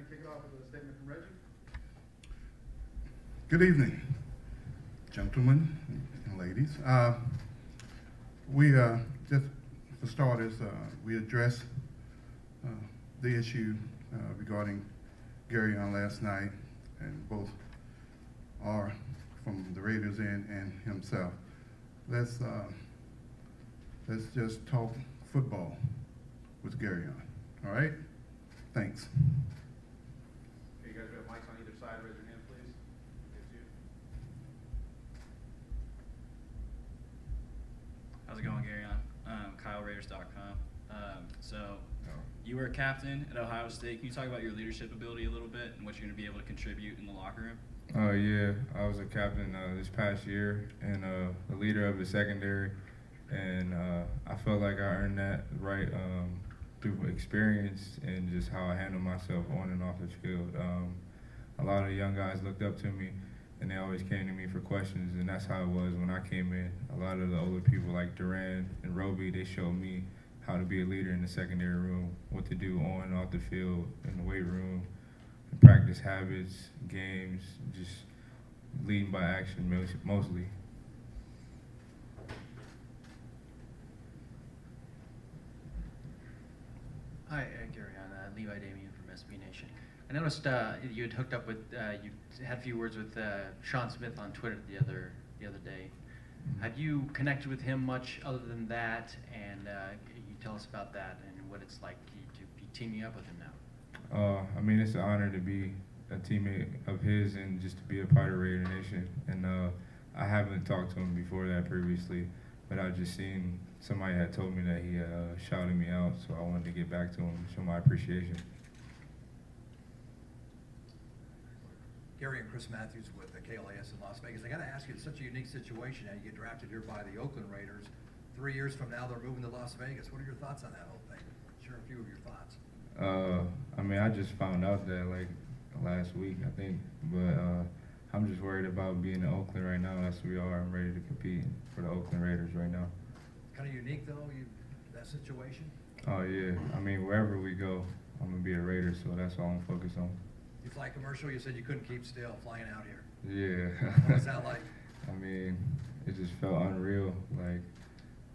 kick it off with a statement from Reggie. Good evening, gentlemen and ladies. We just for starters, we addressed the issue regarding Gareon last night, and both are from the Raiders and himself. Let's just talk football with Gareon. All right? Thanks. Okay, you guys have mics on either side. Raise your hand, please. It's you. How's it going, Gareon? KyleRaiders.com. So, you were a captain at Ohio State. Can you talk about your leadership ability a little bit and what you're going to be able to contribute in the locker room? Yeah, I was a captain this past year and the leader of the secondary, and I felt like I earned that right through experience and just how I handle myself on and off the field. A lot of the young guys looked up to me, and they always came to me for questions, and that's how it was when I came in. A lot of the older people like Duran and Roby, they showed me how to be a leader in the secondary room, what to do on and off the field, in the weight room, practice habits, games, just leading by action mostly. Hi, Gareon, Levi Damien from SB Nation. I noticed you had hooked up with, you had a few words with Sean Smith on Twitter the other day. Have you connected with him much other than that? And can you tell us about that and what it's like to be teaming up with him now? I mean, it's an honor to be a teammate of his and just to be a part of Raider Nation. And I haven't talked to him before that previously, but I've just seen somebody had told me that he shouted me out, so I wanted to get back to him and show my appreciation. Gary and Chris Matthews with the KLAS in Las Vegas. I got to ask you, it's such a unique situation now. You get drafted here by the Oakland Raiders. 3 years from now, they're moving to Las Vegas. What are your thoughts on that whole thing? Share a few of your thoughts. I mean, I just found out that like last week, I think, but I'm just worried about being in Oakland right now. That's where we are. I'm ready to compete for the Oakland Raiders right now. Kind of unique though, that situation? Oh yeah, I mean, wherever we go, I'm gonna be a Raider, so that's all I'm focused on. You fly commercial, you said you couldn't keep still flying out here. Yeah. What was that like? I mean, it just felt unreal, like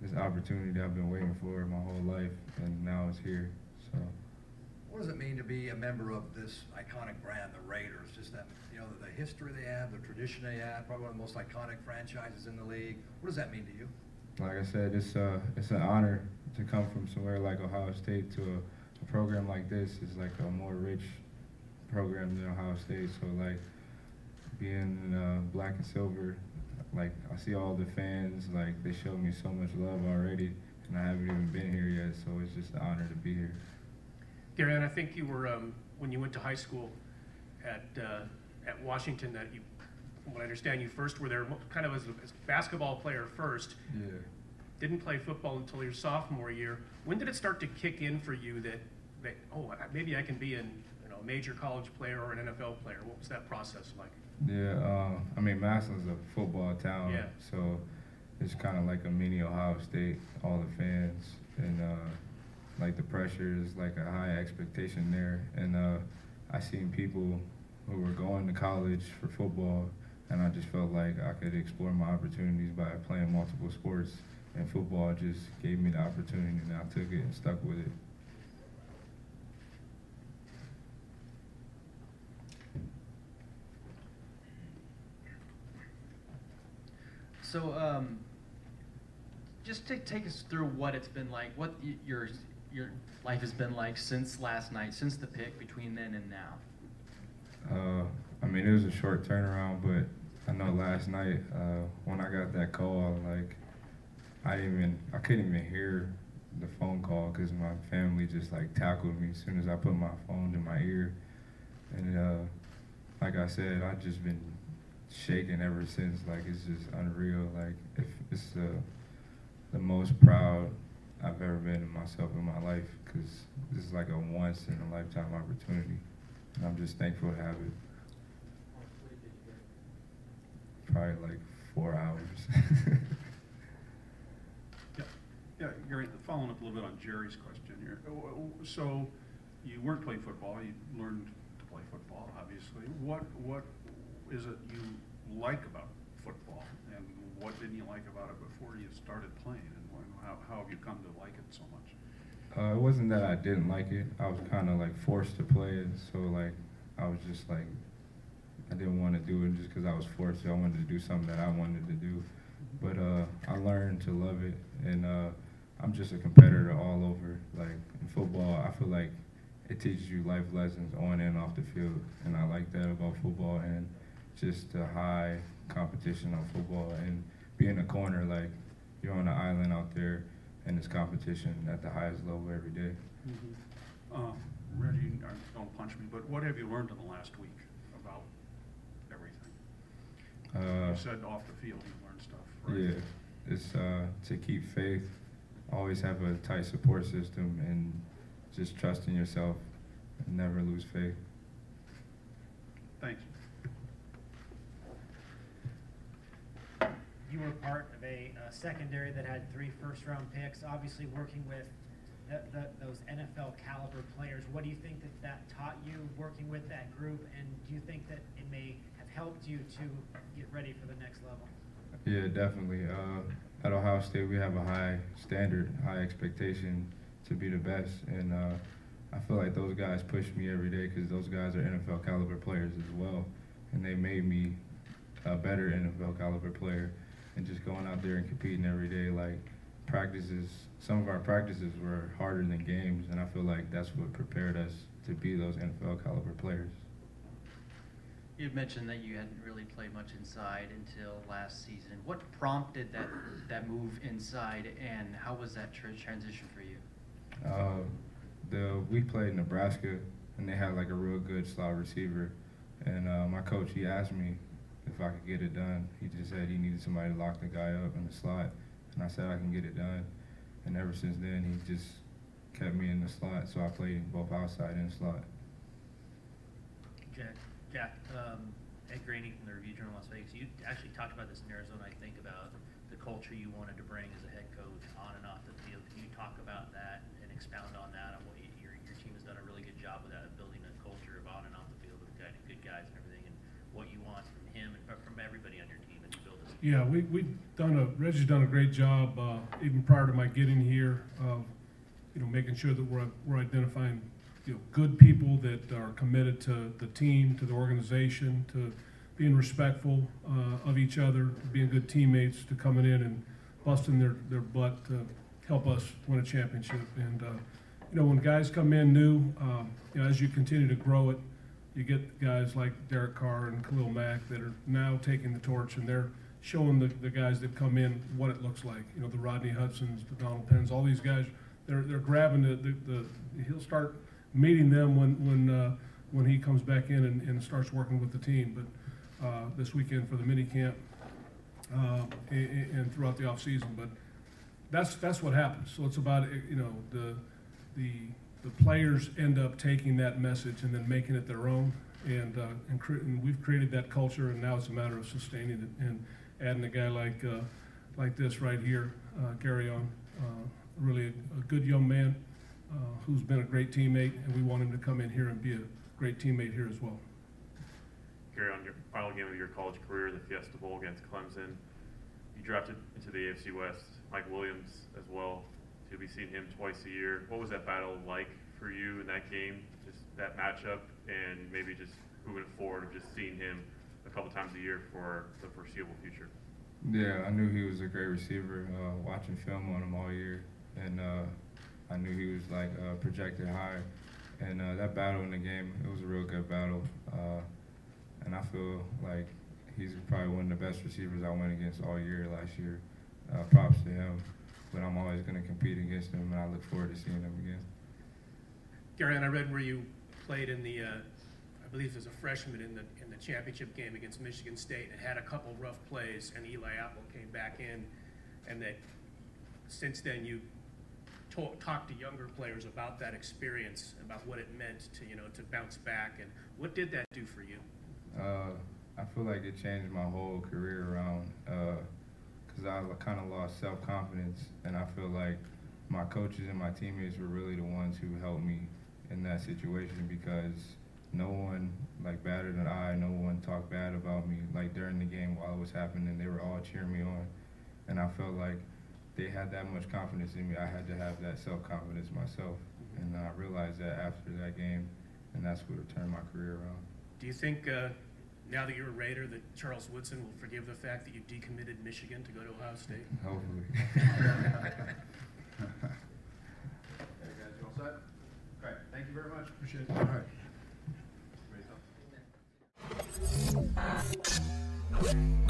this opportunity that I've been waiting for my whole life, and now it's here, so. What does it mean to be a member of this iconic brand, the Raiders? Just that, you know, the history they have, the tradition they have, probably one of the most iconic franchises in the league. What does that mean to you? Like I said, it's an honor to come from somewhere like Ohio State to a program like this. It's like a more rich program than Ohio State. So like being in black and silver, like I see all the fans, like they show me so much love already, and I haven't even been here yet. So it's just an honor to be here. Gareon, I think you were when you went to high school at Washington. That you, from what I understand, you first were there kind of as a basketball player first. Yeah. Didn't play football until your sophomore year. When did it start to kick in for you that oh, maybe I can be a major college player or an NFL player? What was that process like? Yeah, I mean, Massillon's a football town, yeah. So it's kind of like a mini Ohio State, all the fans, and like the pressure is like a high expectation there. And I seen people who were going to college for football, and I just felt like I could explore my opportunities by playing multiple sports, and football just gave me the opportunity, and I took it and stuck with it. So, just take us through what it's been like, what your life has been like since last night, since the pick, between then and now. I mean, it was a short turnaround, but I know last night when I got that call, like I couldn't even hear the phone call because my family just like tackled me as soon as I put my phone in my ear, and like I said, I've just been shaking ever since. Like it's just unreal. Like if it's the most proud I've ever been in myself in my life, because this is like a once in a lifetime opportunity, and I'm just thankful to have it. Probably like 4 hours. Yeah, Gary, following up a little bit on Jerry's question here. So you weren't playing football. You learned to play football, obviously. What is it you like about football, and what didn't you like about it before you started playing, and how have you come to like it so much? It wasn't that I didn't like it. I was kind of like forced to play it, so like I was just like I didn't want to do it just because I was forced to. I wanted to do something that I wanted to do, but I learned to love it, and I'm just a competitor all over. Like in football, I feel like it teaches you life lessons on and off the field, and I like that about football, and just the high competition on football, and being a corner, like you're on an island out there, and it's competition at the highest level every day. Reggie, don't punch me, but what have you learned in the last week about everything? You said off the field you learned stuff, right? Yeah, it's to keep faith, always have a tight support system, and just trust in yourself and never lose faith. Thank you. You were part of a secondary that had 3 first-round picks, obviously working with those NFL caliber players. What do you think that taught you working with that group, and do you think that it may have helped you to get ready for the next level? Yeah, definitely. At Ohio State, we have a high standard, high expectation to be the best, and I feel like those guys push me every day because those guys are NFL caliber players as well, and they made me a better NFL caliber player. And just going out there and competing every day, like practices, some of our practices were harder than games, and I feel like that's what prepared us to be those NFL caliber players. You mentioned that you hadn't really played much inside until last season. What prompted that move inside, and how was that transition for you? We played Nebraska, and they had like a real good slot receiver, and my coach, he asked me if I could get it done. He just said he needed somebody to lock the guy up in the slot, and I said I can get it done. And ever since then, he just kept me in the slot, so I played both outside and slot. Jack, Ed Graney from the Review-Journal Las Vegas, you actually talked about this in Arizona, I think, about the culture you wanted to bring as a head coach on and off the field. Can you talk about that and expound on that, on what your team has done a really good job with that, of building a culture of on and off the field with good guys and everything, and what you want from him and from everybody on your team as you build this? Yeah, Reggie's done a great job, even prior to my getting here, of making sure that we're identifying good people that are committed to the team, to the organization, to being respectful of each other, being good teammates, to coming in and busting their butt to help us win a championship. And when guys come in new, as you continue to grow it, you get guys like Derek Carr and Khalil Mack that are now taking the torch, and they're showing the guys that come in what it looks like. The Rodney Hudsons, the Donald Penns, all these guys, they're grabbing he'll start meeting them when he comes back in and starts working with the team. But this weekend for the mini camp and throughout the off season. But that's what happens. So it's about the players end up taking that message and then making it their own, and we've created that culture, and now it's a matter of sustaining it and adding a guy like this right here, Gareon, really a good young man who's been a great teammate, and we want him to come in here and be a great teammate here as well. Gareon, your final game of your college career, the Fiesta Bowl against Clemson, you drafted into the AFC West Mike Williams as well. You'll be seeing him twice a year. What was that battle like for you in that game, just that matchup, and maybe just moving forward of just seeing him a couple times a year for the foreseeable future? Yeah, I knew he was a great receiver, watching film on him all year, and I knew he was like projected high, and that battle in the game, it was a real good battle, and I feel like he's probably one of the best receivers I went against all year last year. Props to him, but I'm always going to compete against him, and I look forward to seeing him again. Gareon, I read where you played in the, I believe as a freshman in the championship game against Michigan State, and had a couple rough plays, and Eli Apple came back in, and that since then you talked to younger players about that experience, about what it meant to bounce back, and what did that do for you? I feel like it changed my whole career around, because I kind of lost self-confidence, and I feel like my coaches and my teammates were really the ones who helped me in that situation, because no one like batted an eye, no one talked bad about me. Like during the game while it was happening, they were all cheering me on. And I felt like they had that much confidence in me. I had to have that self-confidence myself. And I realized that after that game, and that's what turned my career around. Do you think, now that you're a Raider, that Charles Woodson will forgive the fact that you decommitted Michigan to go to Ohio State? Hopefully. Okay, guys, you all set? Okay, thank you very much. Appreciate it. All right. Ready to talk?